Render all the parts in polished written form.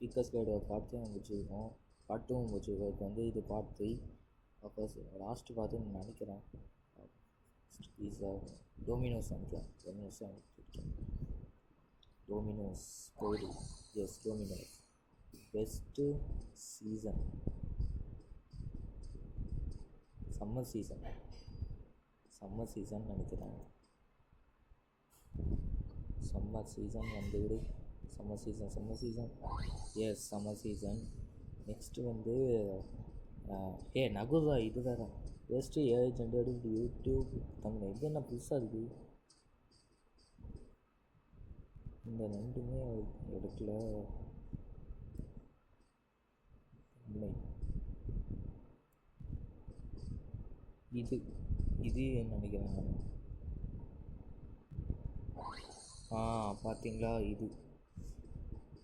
பீக்கஸ் guide part 3 முடிச்சிருக்கோம். Part 2 முடிச்சிருக்கோம். இப்போ வந்து இது பார்ட் 3. ஃபர்ஸ்ட் லாஸ்ட்டு பார்த்துன்னு நினைக்கிறேன். பீஸா டோமினோஸ் நினைக்கிறேன். டோமினோஸ் கோடி. Yes, Domino's best season, summer season நினைக்கிறேன். சம்மர் சீசன் வந்துவிடு. Summer season yes, summer season. Next வந்து நகுதா இது வேறு best AI generated YouTube Tamil. இது என்ன புதுசாக இருக்குது? இந்த ரெண்டுமே எடுக்கல. இது நினைக்கிறேன் நான். பார்த்தீங்களா? இது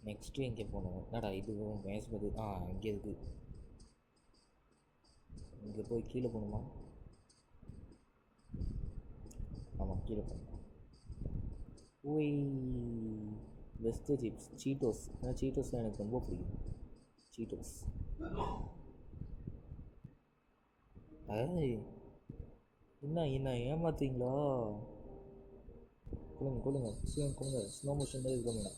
நெக்ஸ்ட்டு எங்கே போகணும்? என்னடா இதுவும் மேஸ்பதி இங்கே இருக்குது. இங்கே போய் கீழே போகணுமா? ஆமாம், கீழே போகணும். ஓய், பெஸ்ட்டு சிப்ஸ் சீட்டோஸ். சீட்டோஸ் எனக்கு ரொம்ப பிடிக்கும். சீட்டோஸ் என்ன ஏமாத்துறீங்களா? கொள்ளுங்க சீக்கிரம் கொள்ளுங்க. ஸ்லோ மோஷன் தான் இது பண்ணுங்க.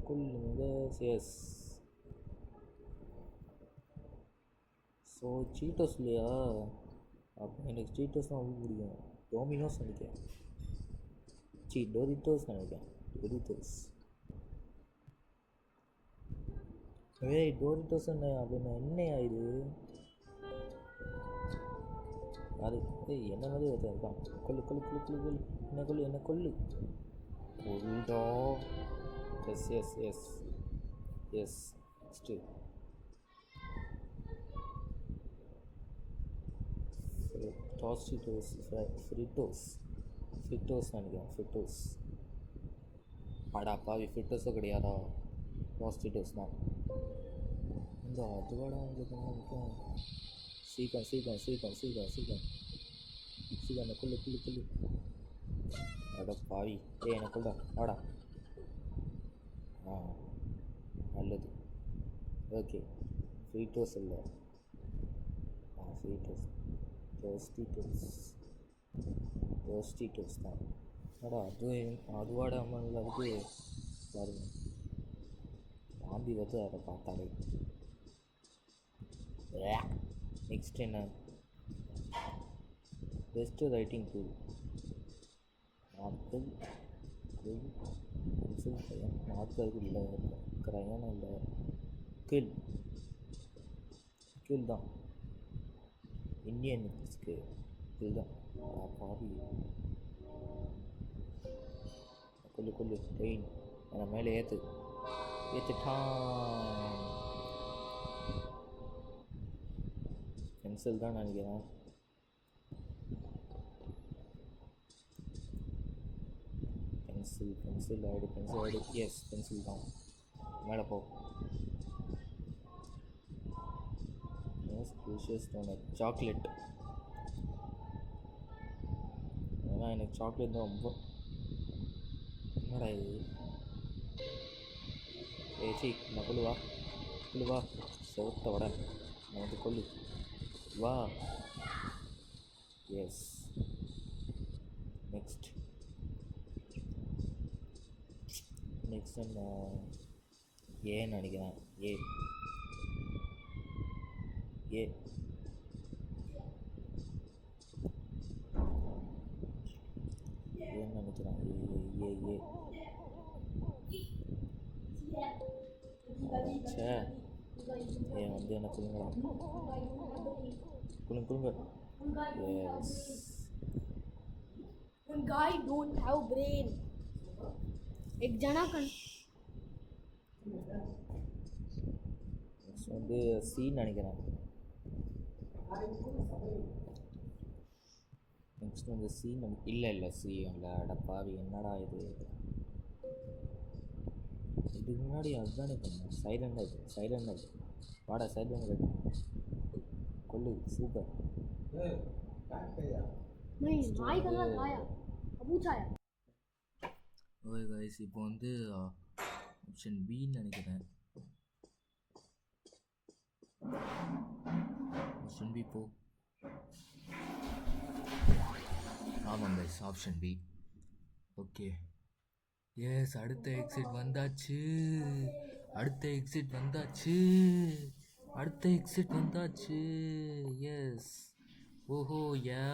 கொள்ளுங்க. எஸ். ஸோ சீட்டோஸ் இல்லையா? அப்போ எனக்கு சீட்டோஸ் தான் ரொம்ப பிடிக்கும். டோமினோஸ் நினைக்கிறேன். டோரிட்டோஸ் நினைக்கிறேன். டோரிட்டோஸ் என்ன அப்படின்னு என்னையா இது? அது என்ன மாதிரி ஒருத்தர் இருக்கான். கொல்லு என்ன கொல்லு. கொல்டா. எஸ். நெக்ஸ்ட்டு ஃப்ரிட்டோஸ் நினைக்கிறேன். அடா பாவி, ஃப்ரிட்டோஸும் கிடையாதா? டாஸ்டிட்டோஸ் தான். இந்த அதுவாடா உங்களுக்கு முக்கியம். சீக்கிரம் கொல்லு. அட பாவி, என்ன கொல்டா. வாடா. நல்லது. ஓகே, ஃப்ரீட்டோஸ் இல்லை. ஃப்ரீட்டோஸ் டோஸ்டிட்டோஸ் தான். அடா அதுவாட அம்மன் அதுக்கு பாருங்க, வாந்தி வந்து அதை பார்த்தாலே. நெக்ஸ்ட் என்ன? Best writing tool. மார்க்கர் இல்லை, க்ரையான் இல்லை, கில் தான். இந்தியன் கில் தான். பாவி, கொல்லு ட்ரெயின் என்னை மேலே ஏற்றுட்டான். பென்சில் தான் நினைக்கிறேன். பென்சில் ஆயிடு. எஸ், பென்சில் தான். மேலே போ. சாக்லேட். ஏன்னா எனக்கு சாக்லேட் தான் ரொம்ப. என்னடா இது? நான் கொல்லுவா செவத்த வட நான் வந்து கொல்லு வா. எஸ். நெக்ஸ்ட் என்ன? ஏன்னு நினைக்கிறேன். ஏ ஏன்னு நினைக்கிறேன். வந்து என்ன சொல்லுங்களா? குளுங்க. S. One guy don't have brain. एक जना कन வந்து சி நினைக்கிறேன். நெக்ஸ்ட் வந்து சி இல்லை சி இல்லை. அடப்பாவி, என்னடா இது? இதுக்கு முன்னாடி அதுதானே பண்ணேன். சைலண்டாக வாடா. சைலண்ட் கொல்லு. சூப்பர். नहीं नाई का लाया अब पूछा है। ओए கைஸ் இப்போ வந்து ஆப்ஷன் பின்னு நினைக்கிறேன். ஆப்ஷன் பி போ. ஆமாம் guys, option B. Okay, yes, அடுத்த எக்ஸிட் வந்தாச்சு. அடுத்த எக்ஸிட் வந்தாச்சு. எஸ். ஓஹோ, யா.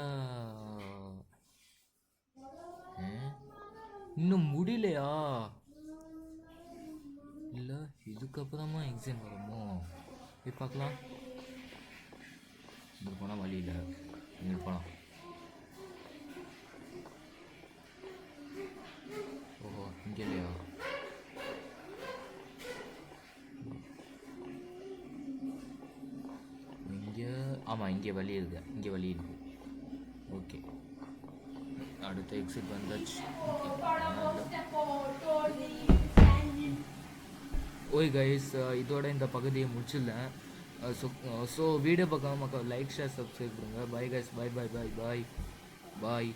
இன்னும் முடியலையா? இல்லை, இதுக்கப்புறமா எக்ஸிட் வருமோ? போய் பார்க்கலாம். இங்கே போனால் வழி இல்லை, இங்கே போகலாம். ஓஹோ, இங்கே இல்லையா? இங்கே, ஆமாம், இங்கே வழி இருக்கு. ஓகே, அடுத்த எக்ஸிட் வந்தாச்சு. ஓய் கைஸ், இதோட இந்த பகுதியை முடிச்சிடலேன். ஸோ வீடியோ பார்க்காம லைக், ஷேர், சப்ஸ்கிரைப் பண்ணுங்கள். பாய் கைஸ், பாய்.